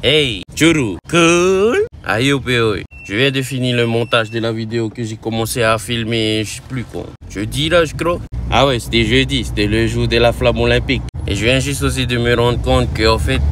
Hey, Churu, cool. Aïe, je viens de finir le montage de la vidéo que j'ai commencé à filmer, je sais plus quand. Jeudi là, je crois. Ah ouais, c'était jeudi, c'était le jour de la flamme olympique. Et je viens juste aussi de me rendre compte que en fait,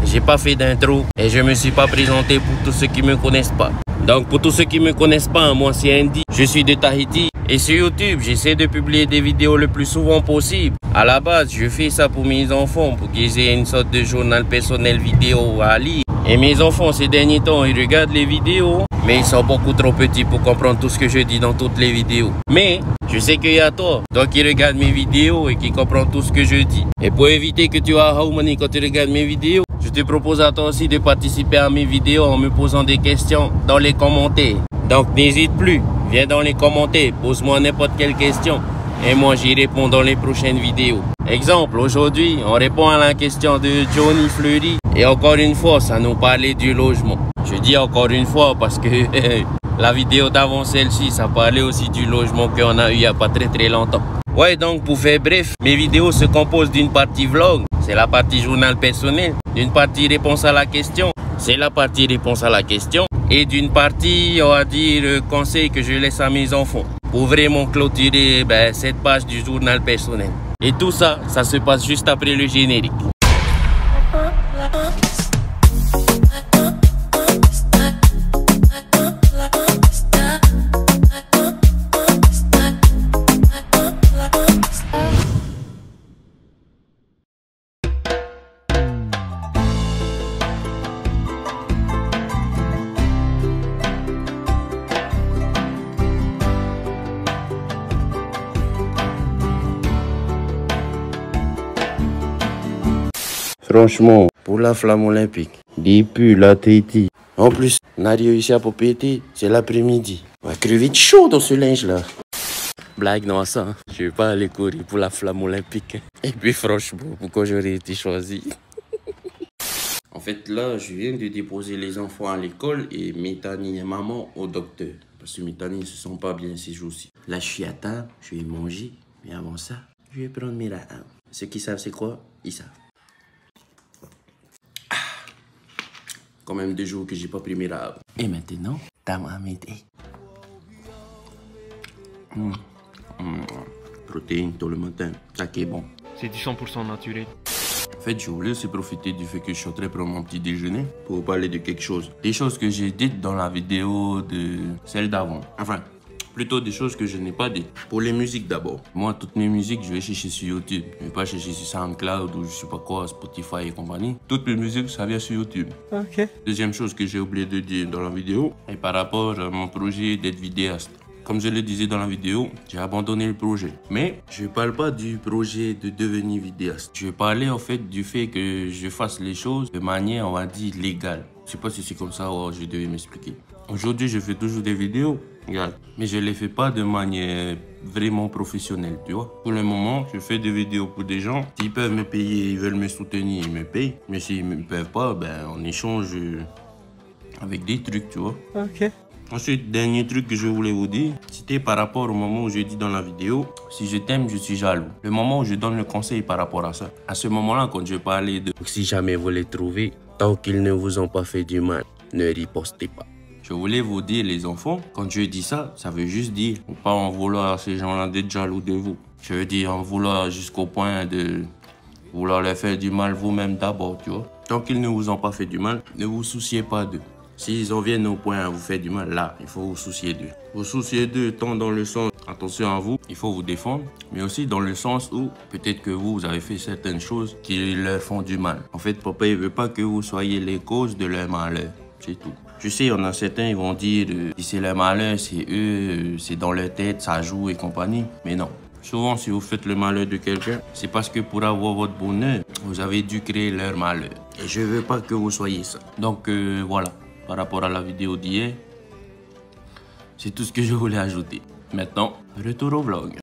j'ai pas fait d'intro et je me suis pas présenté pour tous ceux qui me connaissent pas. Donc pour tous ceux qui me connaissent pas, moi c'est Andy, je suis de Tahiti. Et sur YouTube, j'essaie de publier des vidéos le plus souvent possible. À la base, je fais ça pour mes enfants, pour qu'ils aient une sorte de journal personnel vidéo à lire. Et mes enfants, ces derniers temps, ils regardent les vidéos, mais ils sont beaucoup trop petits pour comprendre tout ce que je dis dans toutes les vidéos. Mais je sais qu'il y a toi, donc ils regardent mes vidéos et qui comprennent tout ce que je dis. Et pour éviter que tu aies how money quand tu regardes mes vidéos, je te propose à toi aussi de participer à mes vidéos en me posant des questions dans les commentaires. Donc n'hésite plus, viens dans les commentaires, pose-moi n'importe quelle question et moi j'y réponds dans les prochaines vidéos. Exemple, aujourd'hui, on répond à la question de Johnny Fleury. Et encore une fois, ça nous parlait du logement. Je dis encore une fois parce que la vidéo d'avant celle-ci, ça parlait aussi du logement qu'on a eu il n'y a pas très longtemps. Ouais, donc pour faire bref, mes vidéos se composent d'une partie vlog, c'est la partie journal personnel, d'une partie réponse à la question, c'est la partie réponse à la question, et d'une partie, on va dire, conseil que je laisse à mes enfants pour vraiment clôturer cette page du journal personnel. Et tout ça, ça se passe juste après le générique. Franchement, pour la flamme olympique, depuis la Tahiti. En plus, on a réussi à popéter, c'est l'après-midi. On va crever de chaud dans ce linge-là. Blague, non, ça, hein. Je vais pas aller courir pour la flamme olympique. Et puis franchement, pourquoi j'aurais été choisi? En fait, là, je viens de déposer les enfants à l'école et Métanie et maman au docteur. Parce que Métanie ne se sent pas bien ces jours-ci. Là, je suis à table, je vais manger. Mais avant ça, je vais prendre mes rames. Ceux qui savent c'est quoi, ils savent. Quand même 2 jours que j'ai pas pris mes rames. Et maintenant, t'as ma mété. Protéines tout le matin, ça qui est bon. C'est du 100% naturel. En fait, je voulais aussi profiter du fait que je suis en train de prendre mon petit déjeuner pour parler de quelque chose. Des choses que j'ai dites dans la vidéo de celle d'avant. Enfin, plutôt des choses que je n'ai pas dites. Pour les musiques d'abord. Moi, toutes mes musiques, je vais chercher sur YouTube. Je ne vais pas chercher sur SoundCloud ou je sais pas quoi, Spotify et compagnie. Toutes mes musiques, ça vient sur YouTube. Ok. Deuxième chose que j'ai oublié de dire dans la vidéo est par rapport à mon projet d'être vidéaste. Comme je le disais dans la vidéo, j'ai abandonné le projet. Mais je ne parle pas du projet de devenir vidéaste. Je parlais en fait du fait que je fasse les choses de manière, on va dire, légale. Je ne sais pas si c'est comme ça ou je devais m'expliquer. Aujourd'hui, je fais toujours des vidéos, regarde. Mais je ne les fais pas de manière vraiment professionnelle, tu vois. Pour le moment, je fais des vidéos pour des gens. S'ils peuvent me payer, ils veulent me soutenir, ils me payent. Mais s'ils ne peuvent pas, on échange avec des trucs, tu vois. Ok. Ensuite, dernier truc que je voulais vous dire, c'était par rapport au moment où je dis dans la vidéo, si je t'aime, je suis jaloux. Le moment où je donne le conseil par rapport à ça. À ce moment-là, quand je parlais de si jamais vous les trouvez, tant qu'ils ne vous ont pas fait du mal, ne ripostez pas. Je voulais vous dire, les enfants, quand je dis ça, ça veut juste dire, faut pas en vouloir à ces gens-là d'être jaloux de vous. Je veux dire, en vouloir jusqu'au point de vouloir leur faire du mal vous-même d'abord, tu vois. Tant qu'ils ne vous ont pas fait du mal, ne vous souciez pas d'eux. S'ils en viennent au point à vous faire du mal, là, il faut vous soucier d'eux. Vous souciez d'eux tant dans le sens, attention à vous, il faut vous défendre, mais aussi dans le sens où peut-être que vous avez fait certaines choses qui leur font du mal. En fait, papa, il veut pas que vous soyez les causes de leur malheur, c'est tout. Je sais, il y en a certains, ils vont dire, si c'est leur malheur, c'est eux, c'est dans leur tête, ça joue et compagnie, mais non. Souvent, si vous faites le malheur de quelqu'un, c'est parce que pour avoir votre bonheur, vous avez dû créer leur malheur. Et je veux pas que vous soyez ça. Donc, voilà. Par rapport à la vidéo d'hier, c'est tout ce que je voulais ajouter. Maintenant, retour au vlog.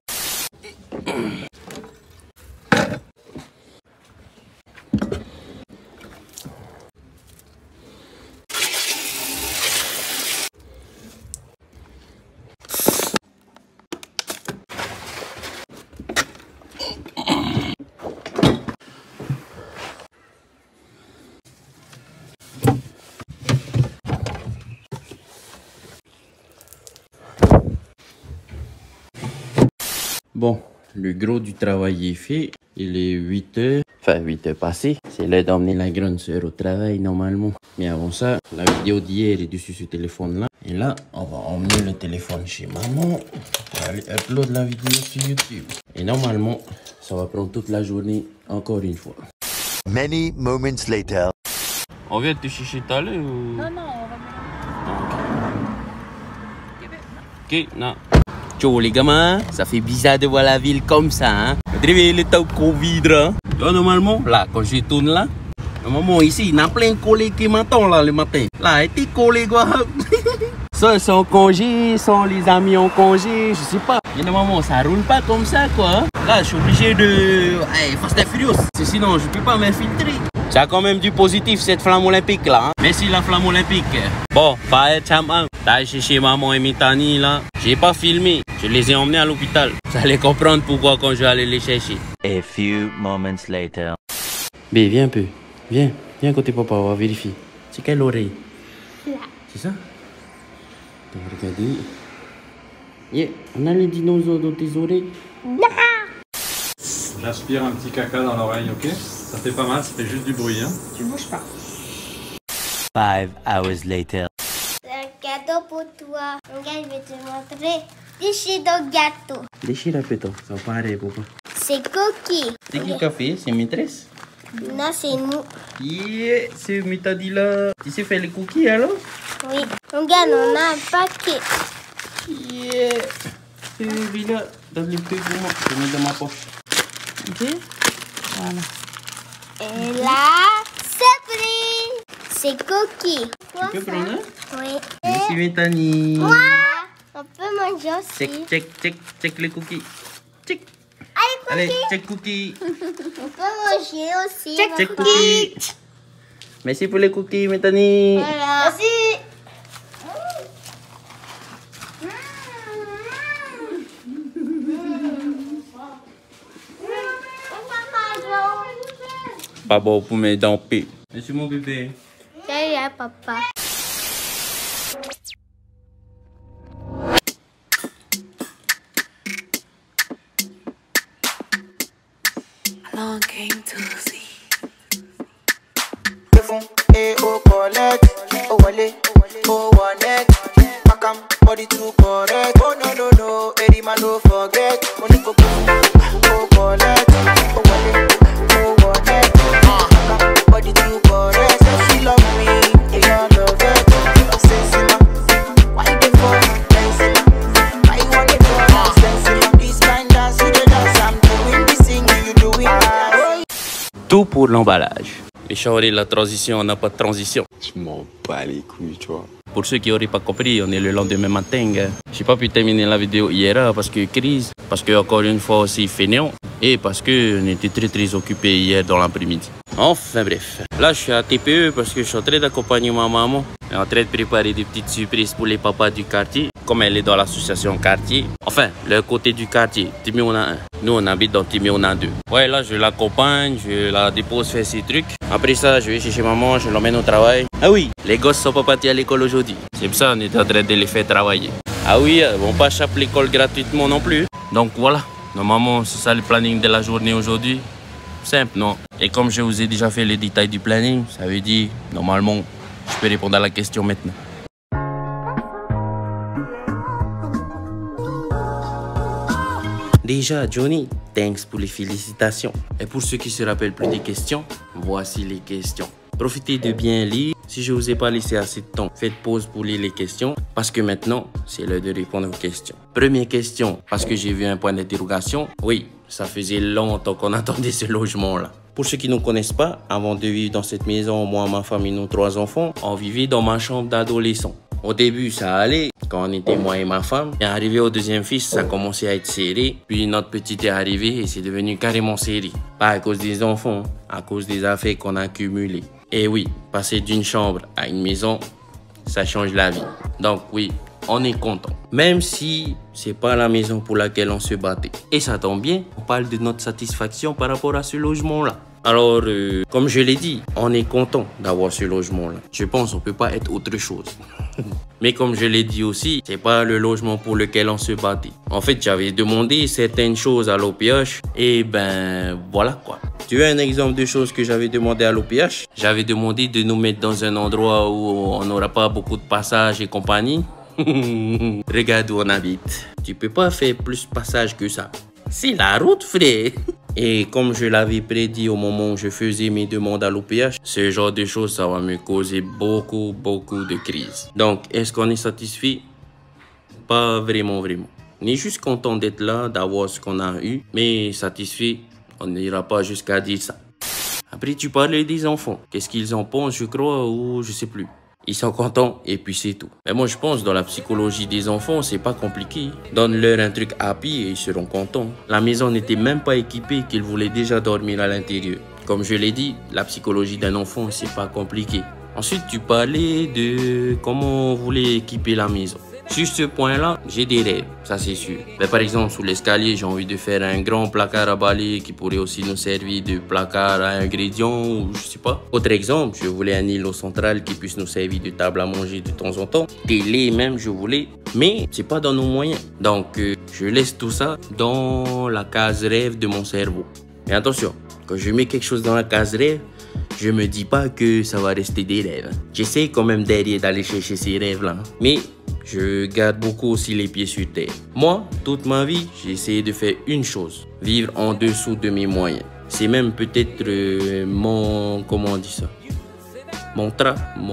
Bon, le gros du travail est fait. Il est 8 heures. Enfin, 8 heures passées. C'est l'heure d'emmener la grande sœur au travail, normalement. Mais avant ça, la vidéo d'hier est dessus ce téléphone-là. Et là, on va emmener le téléphone chez maman pour aller upload la vidéo sur YouTube. Et normalement, ça va prendre toute la journée, encore une fois. Many moments later. On vient de te chercher tout à l'heure ou... Non, non, on va Ok, non. Ciao les gamins, ça fait bizarre de voir la ville comme ça, hein. Réveillez le top qu'on videra. Normalement, là, quand je tourne là, normalement ici, il y a plein de collègues qui m'attendent là le matin. Là, et tes collègues, ça, c'est en congé, sans les amis en congé, je sais pas. Et normalement, ça roule pas comme ça, quoi. Là, je suis obligé de... Hey, Fast and Furious. Sinon, je peux pas m'infiltrer. Ça a quand même du positif, cette flamme olympique, là. Hein? Merci, la flamme olympique. Bon, pas être champion. T'as chez maman et Mitani, là. J'ai pas filmé. Je les ai emmenés à l'hôpital. Vous allez comprendre pourquoi quand je vais aller les chercher. A few moments later. B, viens un peu. Viens. Viens côté papa, on va vérifier. C'est quelle oreille? Là. C'est ça? Regardez. Yeah. On a les dinosaures dans tes oreilles? Non. J'aspire un petit caca dans l'oreille, ok? Ça fait pas mal, ça fait juste du bruit, hein? Tu bouges pas. 5 hours later. C'est un cadeau pour toi. Regarde, je vais te montrer. Déchire ton gâteau. Déchire un peu, toi. Ça va pareil, papa. C'est cookie. C'est qui qui a fait? C'est maîtresse? Non, c'est nous. Yeah, c'est Mitadi là. Tu sais faire les cookies alors? Oui. Regarde, on a un paquet. Yeah. C'est là. Donne les feuilles pour moi. Je vais mettre dans ma poche. Ok? Voilà. Et là, surprise. C'est cookie. Tu peux prendre un? Oui. Merci Mitani. Moi, on peut manger aussi. Check les cookies. Check. Allez, Allez, cookie. check cookies. On peut manger aussi. Check papa. cookies. Merci pour les cookies, Mitani. Voilà. Merci. Pas bon pour mes dents. Merci mon bébé. Salut, papa. Along came Tuesday. Et au collègue, au wallet, au one-neck, Macam, body too correct. Oh no no no, Eddie man don't forget. Money go au collègue, au wallet, au one-neck, Macam, body too correct. So she love me, and I love it. I'm sensitive, why you dey for dancing? Why you want it for sensitive? This kind dance, you dey dance, I'm doing this thing, you doing that. Tout pour l'emballage. Les chauds, la transition, on n'a pas de transition. Je m'en bats les couilles, tu vois. Pour ceux qui n'auraient pas compris, on est le lendemain matin. J'ai pas pu terminer la vidéo hier parce que crise, parce que encore une fois aussi fainéant et parce que on était très occupés hier dans l'après-midi. Enfin bref, là je suis à TPE parce que je suis en train d'accompagner ma maman. Elle est en train de préparer des petites surprises pour les papas du quartier. Comme elle est dans l'association quartier, enfin le côté du quartier, Timé on a un. Nous on habite dans Timé on a deux. Ouais là je l'accompagne, je la dépose, faire ses trucs. Après ça je vais chez maman, je l'emmène au travail. Ah oui, les gosses sont pas partis à l'école aujourd'hui. C'est pour ça qu'on est en train de les faire travailler. Ah oui, ils vont pas choper l'école gratuitement non plus. Donc voilà, normalement c'est ça le planning de la journée aujourd'hui. Simple, non? Et comme je vous ai déjà fait les détails du planning, ça veut dire, normalement, je peux répondre à la question maintenant. Déjà, Johnny, thanks pour les félicitations. Et pour ceux qui se rappellent plus des questions, voici les questions. Profitez de bien lire. Si je vous ai pas laissé assez de temps, faites pause pour lire les questions. Parce que maintenant, c'est l'heure de répondre aux questions. Première question, parce que j'ai vu un point d'interrogation. Oui, ça faisait longtemps qu'on attendait ce logement-là. Pour ceux qui ne connaissent pas, avant de vivre dans cette maison, moi, ma famille, nos 3 enfants, on vivait dans ma chambre d'adolescent. Au début, ça allait, quand on était moi et ma femme. Et arrivé au deuxième fils, ça commençait à être serré. Puis notre petite est arrivée et c'est devenu carrément serré. Pas à cause des enfants, à cause des affaires qu'on a accumulées. Et oui, passer d'une chambre à une maison, ça change la vie. Donc oui, on est content. Même si c'est pas la maison pour laquelle on se battait. Et ça tombe bien, on parle de notre satisfaction par rapport à ce logement-là. Alors, comme je l'ai dit, on est content d'avoir ce logement-là. Je pense qu'on peut pas être autre chose. Mais comme je l'ai dit aussi, c'est pas le logement pour lequel on se battait. En fait, j'avais demandé certaines choses à l'OPH et ben voilà quoi. Tu veux un exemple de choses que j'avais demandé à l'OPH? J'avais demandé de nous mettre dans un endroit où on n'aura pas beaucoup de passages et compagnie. Regarde où on habite. Tu peux pas faire plus passage que ça. C'est la route, frère. Et comme je l'avais prédit au moment où je faisais mes demandes à l'OPH, ce genre de choses, ça va me causer beaucoup de crises. Donc, est-ce qu'on est satisfait? Pas vraiment. On est juste content d'être là, d'avoir ce qu'on a eu, mais satisfait, on n'ira pas jusqu'à dire ça. Après, tu parlais des enfants. Qu'est-ce qu'ils en pensent, je crois, ou je sais plus. Ils sont contents et puis c'est tout. Mais moi, je pense dans la psychologie des enfants, c'est pas compliqué. Donne-leur un truc happy et ils seront contents. La maison n'était même pas équipée qu'ils voulaient déjà dormir à l'intérieur. Comme je l'ai dit, la psychologie d'un enfant, c'est pas compliqué. Ensuite, tu parlais de comment on voulait équiper la maison. Sur ce point-là, j'ai des rêves, ça c'est sûr. Mais par exemple, sous l'escalier, j'ai envie de faire un grand placard à balai qui pourrait aussi nous servir de placard à ingrédients ou je sais pas. Autre exemple, je voulais un îlot central qui puisse nous servir de table à manger de temps en temps. Télé même, je voulais. Mais c'est pas dans nos moyens. Donc, je laisse tout ça dans la case rêve de mon cerveau. Et attention, quand je mets quelque chose dans la case rêve, je me dis pas que ça va rester des rêves. J'essaie quand même derrière d'aller chercher ces rêves-là. Mais je garde beaucoup aussi les pieds sur terre. Moi, toute ma vie, j'ai essayé de faire une chose. Vivre en dessous de mes moyens. C'est même peut-être mon... Comment on dit ça? Mon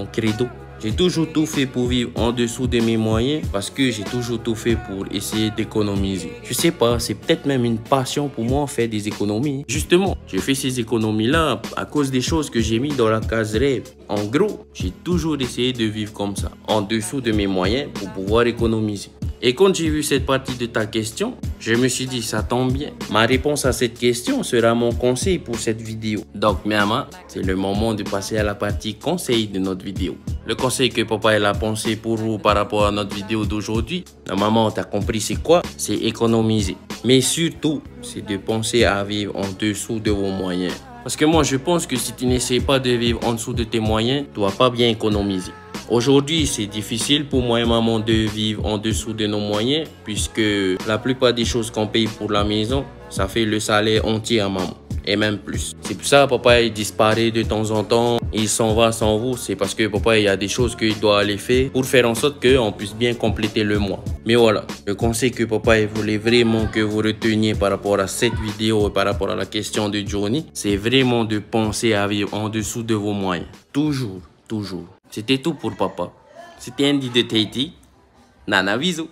credo. J'ai toujours tout fait pour vivre en dessous de mes moyens parce que j'ai toujours tout fait pour essayer d'économiser. Je sais pas, c'est peut-être même une passion pour moi faire des économies. Justement, j'ai fait ces économies-là à cause des choses que j'ai mis dans la case rêve. En gros, j'ai toujours essayé de vivre comme ça, en dessous de mes moyens pour pouvoir économiser. Et quand j'ai vu cette partie de ta question, je me suis dit, ça tombe bien. Ma réponse à cette question sera mon conseil pour cette vidéo. Donc, Miama, c'est le moment de passer à la partie conseil de notre vidéo. Le conseil que papa a pensé pour vous par rapport à notre vidéo d'aujourd'hui, normalement, tu as compris c'est quoi? C'est économiser. Mais surtout, c'est de penser à vivre en dessous de vos moyens. Parce que moi, je pense que si tu n'essaies pas de vivre en dessous de tes moyens, tu ne vas pas bien économiser. Aujourd'hui, c'est difficile pour moi et maman de vivre en dessous de nos moyens puisque la plupart des choses qu'on paye pour la maison, ça fait le salaire entier à maman et même plus. C'est pour ça que papa il disparaît de temps en temps, il s'en va sans vous. C'est parce que papa il y a des choses qu'il doit aller faire pour faire en sorte qu'on puisse bien compléter le mois. Mais voilà, le conseil que papa il voulait vraiment que vous reteniez par rapport à cette vidéo et par rapport à la question de Johnny, c'est vraiment de penser à vivre en dessous de vos moyens. Toujours. C'était tout pour papa. C'était Andy de Tahiti. Nana, bisous.